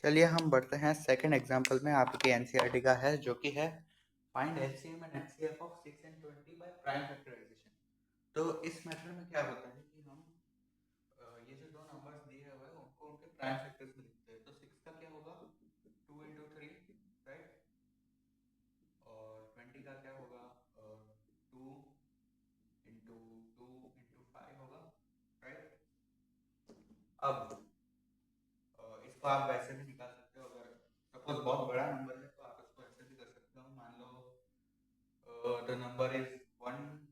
चलिए हम बढ़ते हैं सेकंड एग्जांपल में। आपके एनसीईआरटी का है जो कि है find LCM and HCF of 6 and 20 by prime factorization. तो इस मेथड में क्या होता है कि हम ये जो दो नंबर्स दिए हुए हैं उनको उनके प्राइम फैक्टर्स में लिखते हैं। तो 6 का क्या होगा 2 into 3, राइट। और 20 का क्या होगा 2 into 2 into 5 होगा, राइट। अब इसको आप वैसे भी निकाल सकते हो। अगर सपोज बहुत बड़ा नंबर है तो आप इसको ऐसे भी कर सकते हो। मान लो द नंबर इज 120,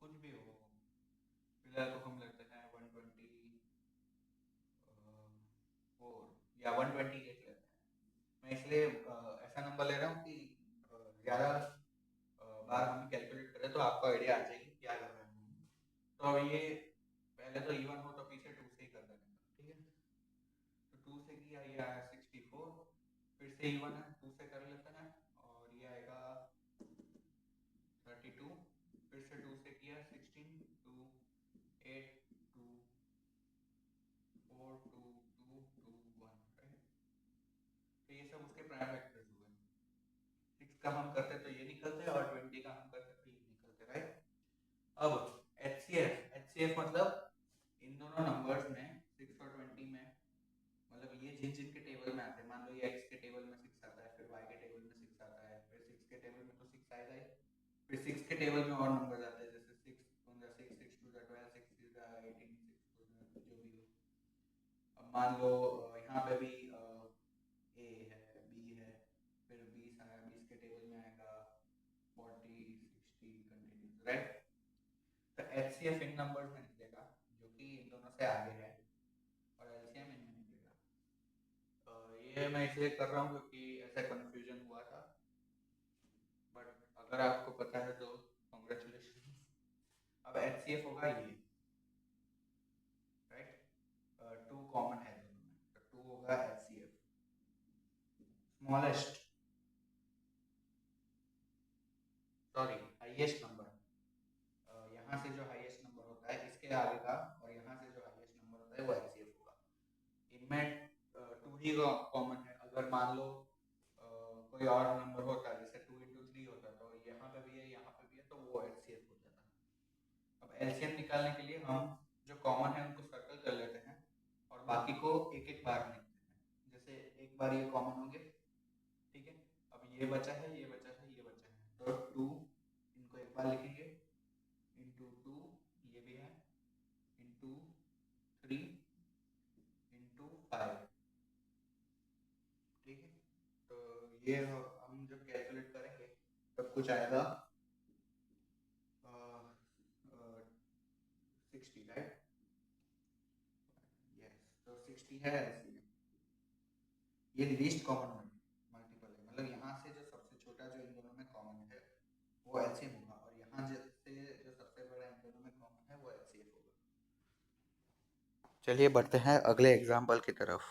कुछ भी हो। फिलहाल तो हम लेते हैं 124 या 128 लेते हैं। मैं इसलिए ऐसा नंबर ले रहा हूँ कि ज़्यादा बार हम कैलकुलेट करें तो आपको आइडिया आ जाएगी क्या कर रहे हैं। तो ये पहले तो इवन हो तो पीछे 2 से ही कर देंगे, ठीक है। तो 2 से किया ये आया 64, फिर से इवन है 2 से कर लेते हैं और ये आएगा 32, फिर से 2 से किया 16, 2 8 2 4 2 2 2 1, राइट। तो ये सब उसके प्राइम वेक्टर्स हुए। 6 का हम करते तो ये निकलते और 20 का हम करते तो ये निकलते, राइट। अब एचसीएफ मतलब इन दोनों नंबर्स में 6 और 20 में, मतलब ये जिन जिन के टेबल में आते हैं, मान लो ये x के टेबल में 6 आता है, फिर y के टेबल में 6 आता है, फिर 6 के टेबल में तो 6 आएगा ही, फिर 6 के टेबल में और नंबर्स आते हैं जैसे 6 1 6 6 2 12 6 3 18 6 4 जो भी हो। अब मान लो यहाँ पे भी a है, b है, फिर 20 आया, 20 के टेबल में आएगा 40 60 कंटिन्यूस, राइट। तो एचसीएफ इन नंबर्स में निकलेगा जो कि इन दोनों से आगे है और एलसीएम इनमें निकलेगा। ये मैं इसलिए कर रहा हूँ क्योंकि ऐसा कंफ्यूजन हुआ था, बट अगर आपको पता है तो कॉन्ग्रेचुलेशन। अब एचसीएफ होगा ये, राइट। 2 कॉमन है दोनों में तो 2 होगा HCF. Smallest, sorry highest number, यहाँ से जो हाईएस्ट नंबर होता है इसके आगे का और यहाँ से जो हाईएस्ट नंबर होता है वो एचसीएफ होगा। इनमें 2 ही कॉमन है। अगर मान लो कोई और नंबर होता है जैसे 2 into 3 होता तो यहाँ पे भी है यहाँ पे भी है तो वो एचसीएफ हो जाता। अब एलसीएम निकालने के लिए हम जो कॉमन है उनको सर्कल कर लेते हैं और बाकी को एक एक बार लिखते हैं। जैसे एक बार ये कॉमन होंगे, ठीक है। अब ये बचा है ये बचा है ये बचा है तो 2 इनको एक बार लिखेंगे, इंटू 2 ये भी है, इंटू 3 इंटू 5, ठीक है। तो ये हम जब कैलकुलेट करेंगे तब कुछ आएगा 60, राइट। यस, तो 60 है एलसीएम। ये लीस्ट कॉमन मल्टीपल है, मतलब यहाँ से जो सबसे छोटा जो इन दोनों में कॉमन है वो एलसीएम होगा और यहाँ से जो सबसे बड़ा इन दोनों में कॉमन है वो एचसीएफ होगा। चलिए बढ़ते हैं अगले एग्जाम्पल की तरफ।